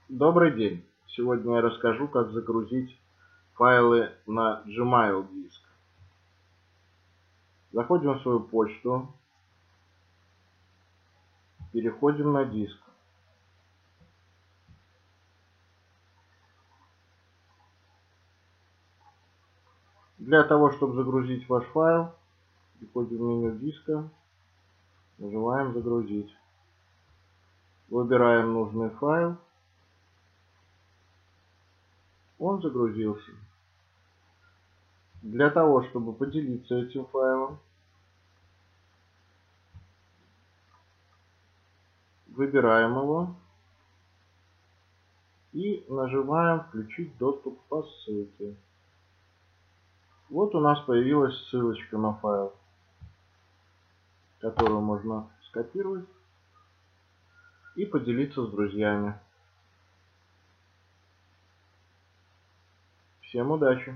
Добрый день! Сегодня я расскажу, как загрузить файлы на Gmail диск. Заходим в свою почту, переходим на диск. Для того, чтобы загрузить ваш файл, переходим в меню диска, нажимаем «Загрузить». Выбираем нужный файл. Он загрузился. Для того, чтобы поделиться этим файлом, выбираем его и нажимаем «Включить доступ по ссылке». Вот у нас появилась ссылочка на файл, которую можно скопировать и поделиться с друзьями. Всем удачи!